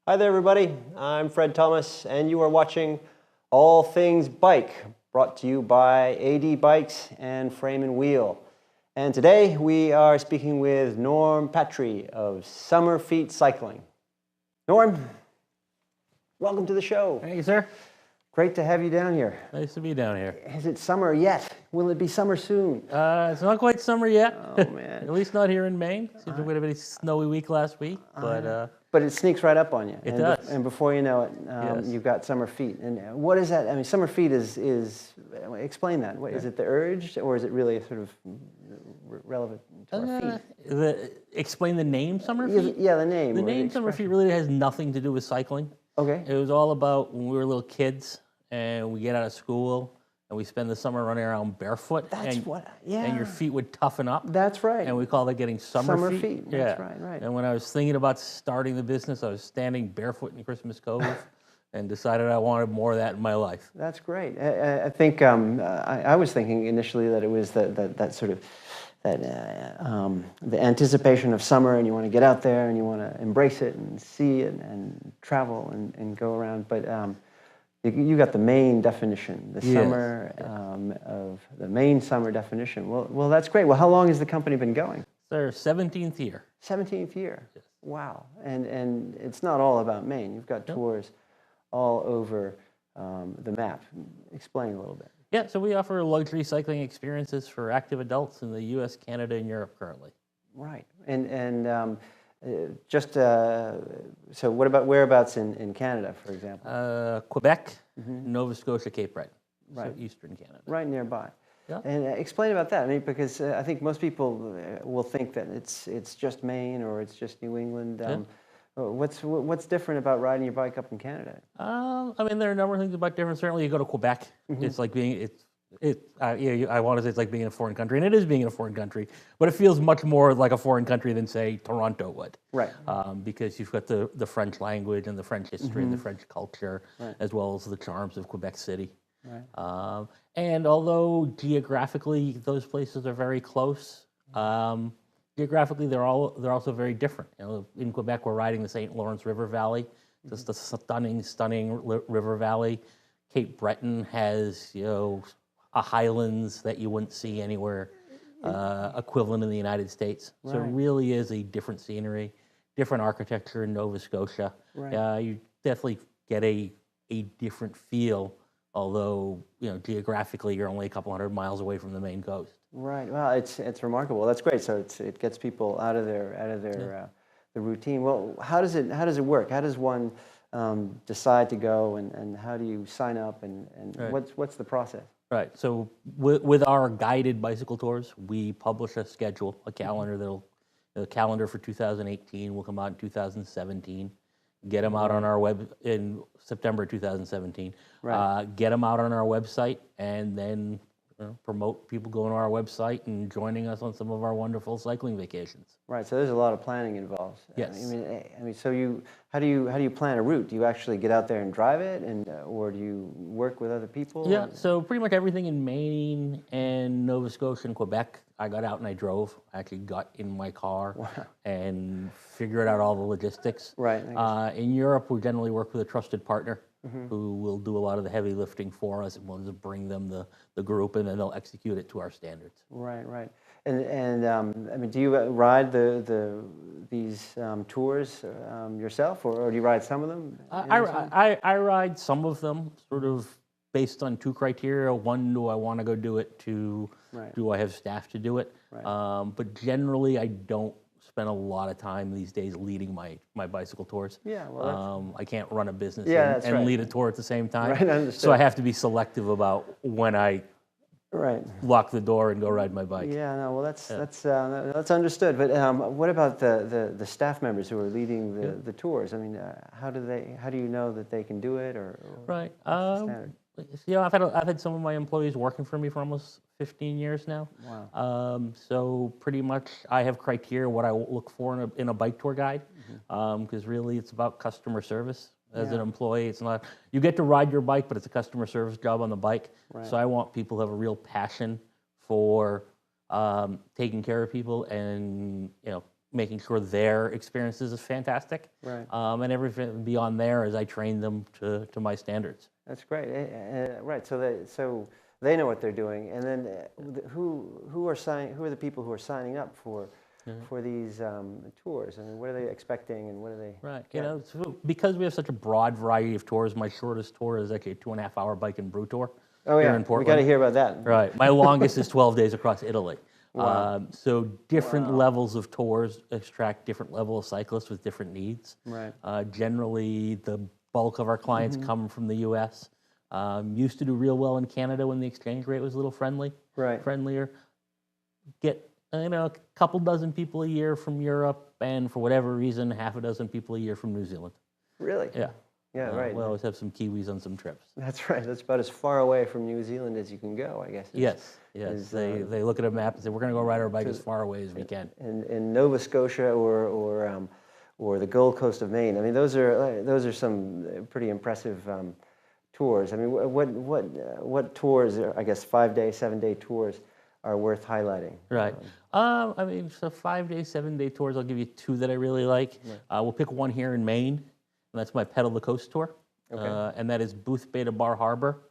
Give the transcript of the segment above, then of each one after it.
Hi there, everybody. I'm Fred Thomas, and you are watching All Things Bike, brought to you by AD Bikes and Frame and Wheel. And today we are speaking with Norm Patry of Summer Feet Cycling. Norm, welcome to the show. Thank you, sir. Great to have you down here. Nice to be down here. Is it summer yet? Will it be summer soon? It's not quite summer yet. Oh, man. At least not here in Maine. Seems like we had a very snowy week last week, But it sneaks right up on you. It does. And before you know it, Yes. you've got summer feet. And what is that? I mean, summer feet is explain that. Is it the urge, or is it really sort of relevant to our feet? Explain the name Summer Feet? Yeah, the name. The name Summer Feet really has nothing to do with cycling. Okay. It was all about when we were little kids and we get out of school and we spend the summer running around barefoot. And your feet would toughen up. That's right. And we call that getting summer feet. That's right. And when I was thinking about starting the business, I was standing barefoot in Christmas Cove and decided I wanted more of that in my life. That's great. I think I was thinking initially that it was that sort of the anticipation of summer, and you want to get out there and you want to embrace it and see it and travel and go around. But you got the Maine definition, the summer of the Maine summer definition. Well, that's great. Well, how long has the company been going? It's our 17th year. 17th year. Yes. Wow. And it's not all about Maine. You've got tours all over the map. Explain a little bit. Yeah, so we offer luxury cycling experiences for active adults in the U.S., Canada, and Europe currently. Right. So what about whereabouts in Canada, for example? Quebec, Nova Scotia, Cape Breton, so eastern Canada. Right nearby. Yeah. And explain about that. I mean, because I think most people will think that it's just Maine or it's just New England. What's different about riding your bike up in Canada? I mean, there are a number of things about different. Certainly, you go to Quebec, it's like being I want to say it's like being in a foreign country, and it is being in a foreign country, but it feels much more like a foreign country than, say, Toronto would. Right. Because you've got the French language and the French history and the French culture, as well as the charms of Quebec City. Right. And although geographically those places are very close, geographically they're also very different. You know, in Quebec, we're riding the St. Lawrence River Valley, just a stunning river valley. Cape Breton has, a highlands that you wouldn't see anywhere equivalent in the United States. So it really is a different scenery, different architecture in Nova Scotia. Right. You definitely get a different feel, although geographically you're only a couple hundred miles away from the Maine Coast. Right. Well, it's remarkable. That's great. So it gets people out of their the routine. Well, how does it work? How does one decide to go, and how do you sign up, and what's the process? Right. So with our guided bicycle tours, we publish a schedule, a calendar the calendar for 2018 will come out in 2017. Get them out on our web in September 2017. Right. Get them out on our website, and then promote people going to our website and joining us on some of our wonderful cycling vacations. Right. So there's a lot of planning involved. Yes. I mean, so how do you plan a route? Do you actually get out there and drive it, or do you work with other people? Yeah. So pretty much everything in Maine and Nova Scotia and Quebec, I got out and I drove. I actually got in my car and figured out all the logistics. Right. In Europe, we generally work with a trusted partner who will do a lot of the heavy lifting for us, and we'll just bring them the group, and then they'll execute it to our standards. Right. And I mean, do you ride these tours yourself, or do you ride some of them? I ride some of them, sort of based on two criteria. One, do I want to go do it? Two, do I have staff to do it? Right. But generally, I don't spend a lot of time these days leading my bicycle tours. Yeah, well, I can't run a business and lead a tour at the same time. Right, understood. So I have to be selective about when I lock the door and go ride my bike. Yeah, no, well, that's understood. But what about the staff members who are leading the tours? I mean, how do you know that they can do it, or right? Standard? I've had some of my employees working for me for almost 15 years now. Wow. So pretty much I have criteria what I look for in a bike tour guide, because really it's about customer service. As an employee, it's not, you get to ride your bike, but it's a customer service job on the bike. Right. So I want people who have a real passion for taking care of people and making sure their experiences is fantastic. Right. And everything beyond there is I train them to my standards. That's great. Right. So they know what they're doing, and then who are the people who are signing up for these tours? I mean, what are they expecting, and what are they? Right. You know, so because we have such a broad variety of tours, my shortest tour is actually a 2.5-hour bike and brew tour. Oh here yeah, in Portland. We got to hear about that. Right. My longest is 12 days across Italy. Wow. So different levels of tours attract different level of cyclists with different needs. Right. Generally, the bulk of our clients come from the U.S. Used to do real well in Canada when the exchange rate was a little friendlier. Get a couple dozen people a year from Europe, and for whatever reason, half a dozen people a year from New Zealand. Really? Yeah. Yeah, right. We always have some Kiwis on some trips. That's right. That's about as far away from New Zealand as you can go, I guess. Yes. They look at a map and say, we're going to go ride our bike as far away as we can. In Nova Scotia or the Gold Coast of Maine. I mean, those are some pretty impressive tours. I mean, what tours? I guess 5-day, 7-day tours are worth highlighting. Right. I mean, so 5-day, 7-day tours. I'll give you 2 that I really like. Right. We'll pick one here in Maine. And that's my Pedal the Coast tour, and that is Boothbay to Bar Harbor,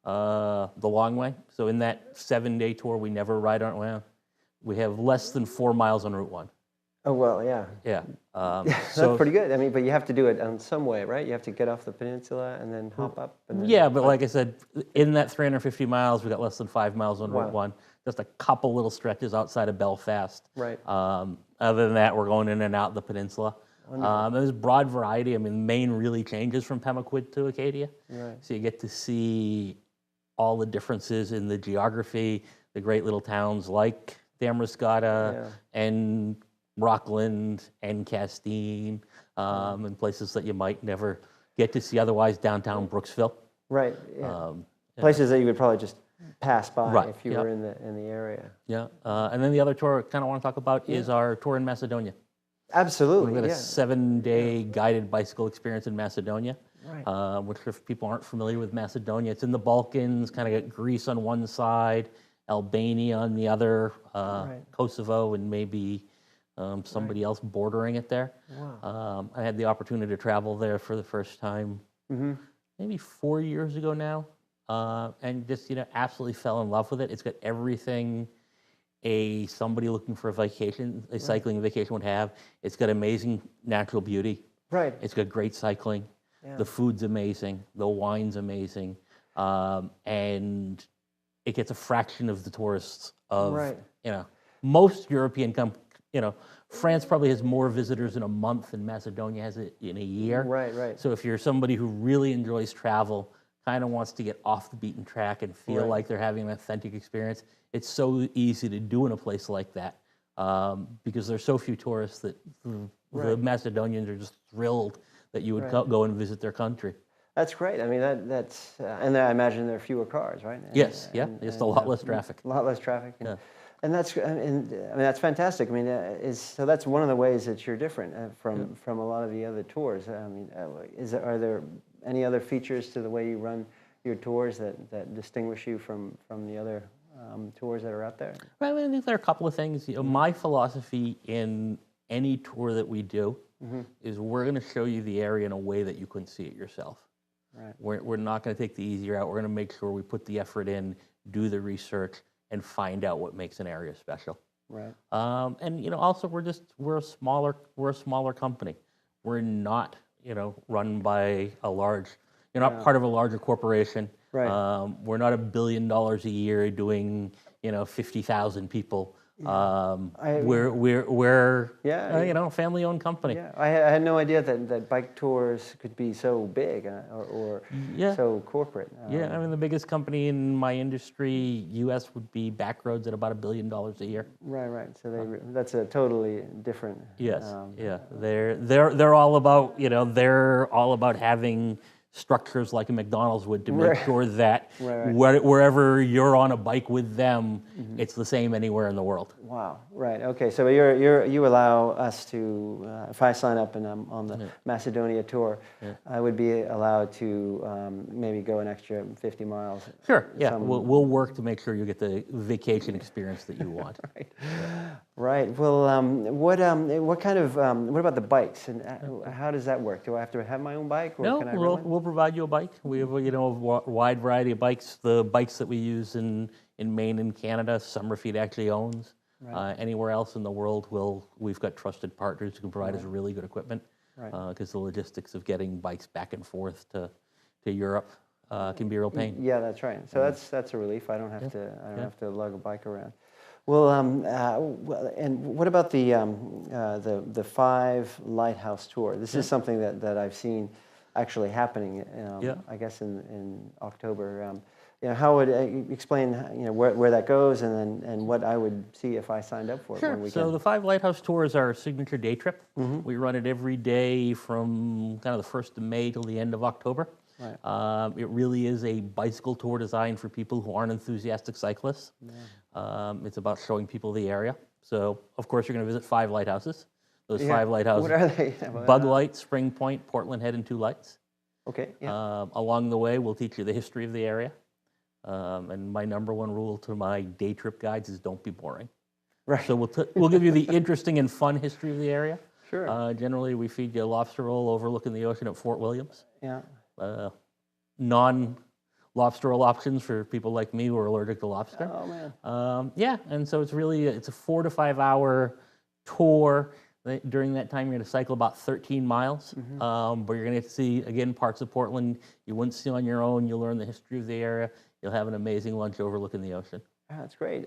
the long way. So in that 7-day tour, we never ride on. Well, we have less than 4 miles on Route 1. Oh well, yeah. Yeah. That's pretty good. I mean, but you have to do it on some way, right? You have to get off the peninsula and then hop up. And then yeah, but like I said, in that 350 miles, we got less than 5 miles on Route 1. Just a couple little stretches outside of Belfast. Right. Other than that, we're going in and out the peninsula. There's a broad variety. I mean, Maine really changes from Pemaquid to Acadia. Right. So you get to see all the differences in the geography, the great little towns like Damariscotta and Rockland and Castine, and places that you might never get to see otherwise, downtown Brooksville. Right. Yeah. Places that you would probably just pass by if you were in the area. Yeah. And then the other tour I kind of want to talk about is our tour in Macedonia. Absolutely. We've got a 7-day guided bicycle experience in Macedonia, right. Which if people aren't familiar with Macedonia, it's in the Balkans, kind of got Greece on one side, Albania on the other, Kosovo, and maybe somebody else bordering it there. Wow. I had the opportunity to travel there for the first time maybe 4 years ago now, and just absolutely fell in love with it. It's got everything somebody looking for a cycling vacation would have. It's got amazing natural beauty. Right. It's got great cycling. Yeah. The food's amazing. The wine's amazing. And it gets a fraction of the tourists of, most European France probably has more visitors in a month than Macedonia has it in a year. Right. So if you're somebody who really enjoys travel, kind of wants to get off the beaten track and feel like they're having an authentic experience, it's so easy to do in a place like that because there's so few tourists that the Macedonians are just thrilled that you would go and visit their country. That's great. I mean, that's and I imagine there are fewer cars, right? Yes, just a lot less traffic. A lot less traffic. And that's that's fantastic. I mean, so that's one of the ways that you're different from a lot of the other tours. I mean, are there any other features to the way you run your tours that distinguish you from the other tours that are out there? Well, I think there are a couple of things. My philosophy in any tour that we do is we're going to show you the area in a way that you couldn't see it yourself. Right. We're not going to take the easy route. We're going to make sure we put the effort in, do the research, and find out what makes an area special. Right. And also we're a smaller company. We're not run by a large. You're not part of a larger corporation. Right. We're not $1 billion a year doing 50,000 people. We're a family-owned company. Yeah, I had no idea that bike tours could be so big or so corporate. I mean, the biggest company in my industry, U.S., would be Backroads at about $1 billion a year. Right. So that's a totally different. Yes. They're all about they're all about having structures like a McDonald's would to make sure that wherever you're on a bike with them, it's the same anywhere in the world. Wow. Right. Okay. So you allow us to, if I sign up and I'm on the Macedonia tour, I would be allowed to maybe go an extra 50 miles. Sure. Yeah. We'll work to make sure you get the vacation experience that you want. Right. Right. Well, what kind of what about the bikes and how does that work? Do I have to have my own bike or No, can I rent one? we'll provide you a bike. We have a wide variety of bikes. The bikes that we use in Maine and Canada, Summerfeet actually owns. Right. Anywhere else in the world, we've got trusted partners who can provide us really good equipment. Right. Because the logistics of getting bikes back and forth to Europe can be a real pain. Yeah, that's right. So that's a relief. I don't have to have to lug a bike around. Well, and what about the 5 Lighthouse tour? This is something that I've seen actually happening. I guess in October. How would explain where that goes and what I would see if I signed up for it one weekend? So the 5 Lighthouse tours are our signature day trip. We run it every day from kind of the 1st of May till the end of October. Right. It really is a bicycle tour designed for people who aren't enthusiastic cyclists. Yeah. It's about showing people the area. So, of course, you're going to visit 5 lighthouses. Those 5 lighthouses. What are they? Bug Light, Spring Point, Portland Head, and 2 Lights. Okay. Yeah. Along the way, we'll teach you the history of the area. And my number 1 rule to my day trip guides is don't be boring. Right. So we'll give you the interesting and fun history of the area. Sure. Generally, we feed you a lobster roll overlooking the ocean at Fort Williams. Yeah. Non-lobster roll options for people like me who are allergic to lobster. Oh man. And so it's a 4 to 5 hour tour. During that time, you're going to cycle about 13 miles, but you're going to see, again, parts of Portland you wouldn't see on your own. You'll learn the history of the area. You'll have an amazing lunch overlooking the ocean. Yeah, that's great.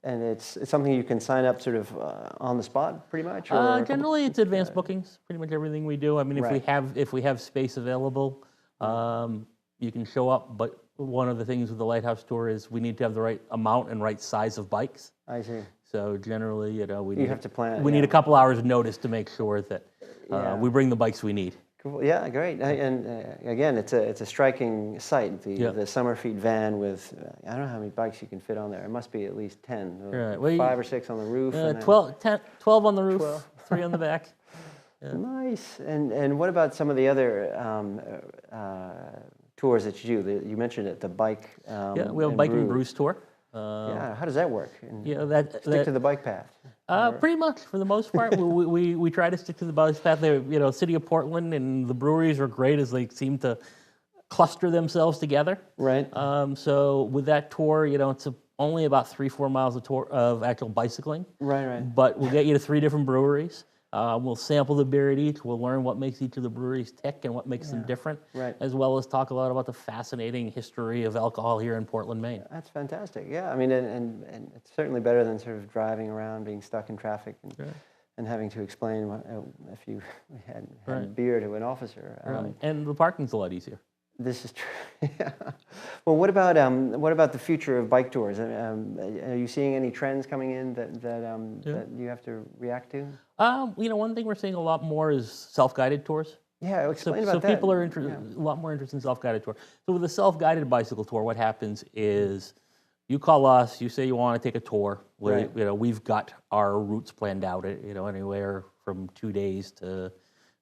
And it's something you can sign up sort of on the spot, pretty much. Or generally, it's advanced bookings. Pretty much everything we do. I mean, if we have space available, you can show up. But one of the things with the Lighthouse tour is we need to have the right amount and right size of bikes. I see. So generally, we have to plan. We need a couple hours notice to make sure that we bring the bikes we need. Cool. Yeah, great. And again, it's a striking sight. The Summerfeet van with I don't know how many bikes you can fit on there. It must be at least 10. Right. Well, 5 or 6 on the roof. 12 on the roof, 3 on the back. Yeah. Nice. And what about some of the other tours that you do? You mentioned it, the bike. We have a bike and brews tour. How does that work? Stick to the bike path. Pretty much, for the most part, we try to stick to the bike path. There, City of Portland and the breweries are great as they seem to cluster themselves together. Right. So with that tour, it's only about 3-4 miles of actual bicycling. Right. But we'll get you to 3 different breweries. We'll sample the beer at each. We'll learn what makes each of the breweries tick and what makes them different, as well as talk a lot about the fascinating history of alcohol here in Portland, Maine. That's fantastic. Yeah, I mean, and it's certainly better than sort of driving around, being stuck in traffic, and having to explain if you had beer to an officer. And the parking's a lot easier. This is true. Yeah. Well, what about the future of bike tours? Are you seeing any trends coming in that you have to react to? One thing we're seeing a lot more is self-guided tours. Yeah, explain about that. So people are a lot more interested in self-guided tour. So with a self-guided bicycle tour, what happens is you call us, you say you want to take a tour. We've got our routes planned out. Anywhere from 2 days to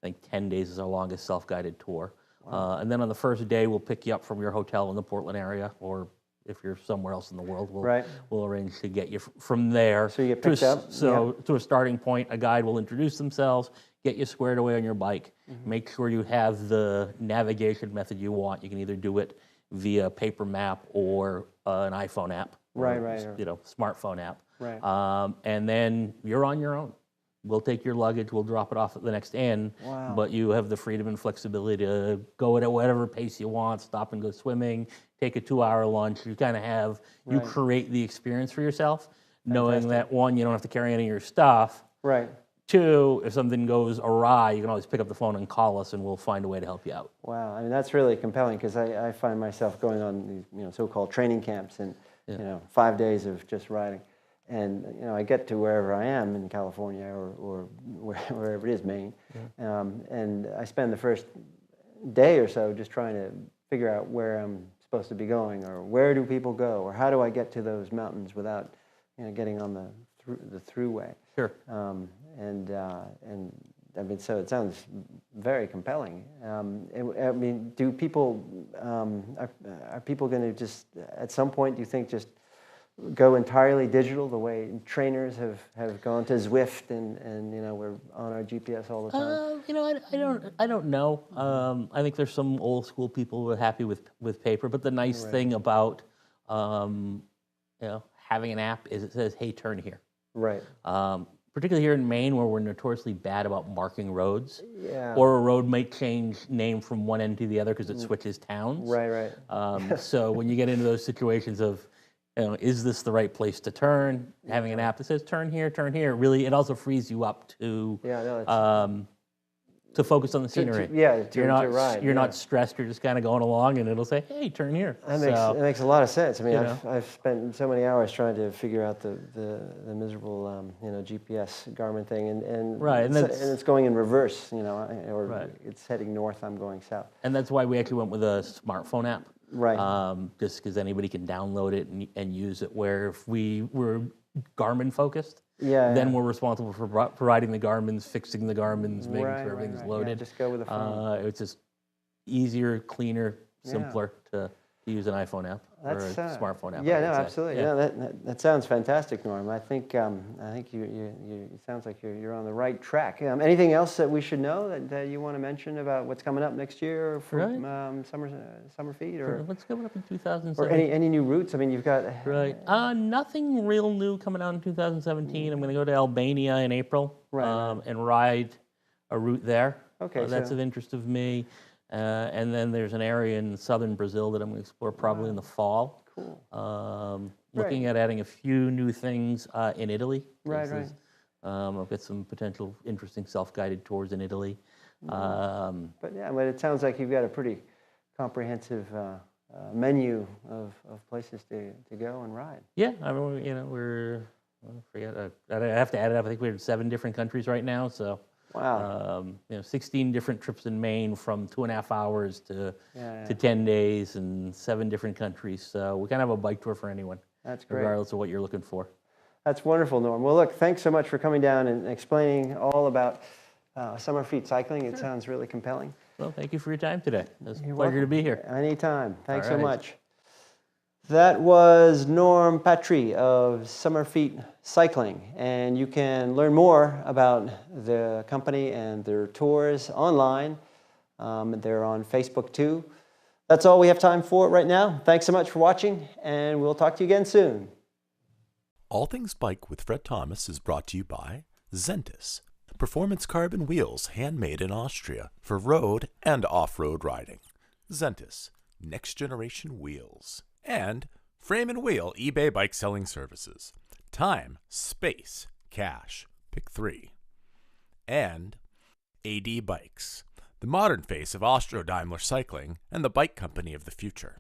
I think 10 days is our longest self-guided tour. Wow. And then on the first day, we'll pick you up from your hotel in the Portland area, or if you're somewhere else in the world, we'll arrange to get you from there. So you get picked up? To a starting point, a guide will introduce themselves, get you squared away on your bike, make sure you have the navigation method you want. You can either do it via paper map or an iPhone app. Right. Smartphone app. Right. And then you're on your own. We'll take your luggage, we'll drop it off at the next inn, but you have the freedom and flexibility to go at whatever pace you want, stop and go swimming, take a 2-hour lunch. You kind of you create the experience for yourself, knowing that, 1, you don't have to carry any of your stuff. Right. 2, if something goes awry, you can always pick up the phone and call us and we'll find a way to help you out. Wow, I mean, that's really compelling because I find myself going on these so-called training camps and 5 days of just riding. And I get to wherever I am in California or wherever it is, Maine, and I spend the first day or so just trying to figure out where I'm supposed to be going, or where do people go, or how do I get to those mountains without getting on the throughway. Sure. And I mean, so it sounds very compelling. I mean, do people are people going to just at some point, do you think, just go entirely digital the way trainers have gone to Zwift and we're on our GPS all the time? I don't know. I think there's some old school people who are happy with paper, but the nice thing about having an app is it says, "Hey, turn here." Right. Particularly here in Maine, where we're notoriously bad about marking roads, Yeah. or a road might change name from one end to the other because it switches towns. Right. So when you get into those situations of, is this the right place to turn? Having an app that says turn here, really, it also frees you up to to focus on the scenery. To ride. You're not stressed. You're just kind of going along, and it'll say, "Hey, turn here." That makes a lot of sense. I mean, I've spent so many hours trying to figure out the miserable GPS Garmin thing, and it's going in reverse. It's heading north. I'm going south. And that's why we actually went with a smartphone app. Right. Just because anybody can download it and use it. Where if we were Garmin focused, then we're responsible for providing the Garmins, fixing the Garmins, making sure everything's loaded. Yeah, just go with the phone. It's just easier, cleaner, simpler to use an iPhone app or a smartphone app. Yeah, no, absolutely. Yeah, that sounds fantastic, Norm. I think you sounds like you're on the right track. Anything else that we should know that you want to mention about what's coming up next year for summer feet or what's coming up in 2017? Or any new routes? I mean, you've got nothing real new coming out in 2017. I'm going to go to Albania in April and ride a route there. Okay, that's of interest of me. And then there's an area in southern Brazil that I'm going to explore probably in the fall. Cool. Looking at adding a few new things in Italy. Right. I've got some potential interesting self-guided tours in Italy. But it sounds like you've got a pretty comprehensive menu of places to go and ride. Yeah, I mean, I have to add it up. I think we're in 7 different countries right now, so. Wow. 16 different trips in Maine from 2.5 hours to 10 days and 7 different countries. So we kind of have a bike tour for anyone. That's great. Regardless of what you're looking for. That's wonderful, Norm. Well, look, thanks so much for coming down and explaining all about summer feet cycling. It sounds really compelling. Well, thank you for your time today. It was a pleasure to be here. Anytime. Thanks so much. That was Norm Patry of Summer Feet Cycling, and you can learn more about the company and their tours online. They're on Facebook too. That's all we have time for right now. Thanks so much for watching, and we'll talk to you again soon. All Things Bike with Fred Thomas is brought to you by Zentis, performance carbon wheels handmade in Austria for road and off-road riding. Zentis, next generation wheels. And Frame and Wheel eBay bike selling services. Time, space, cash. Pick 3. And AD Bikes, the modern face of Austro-Daimler cycling and the bike company of the future.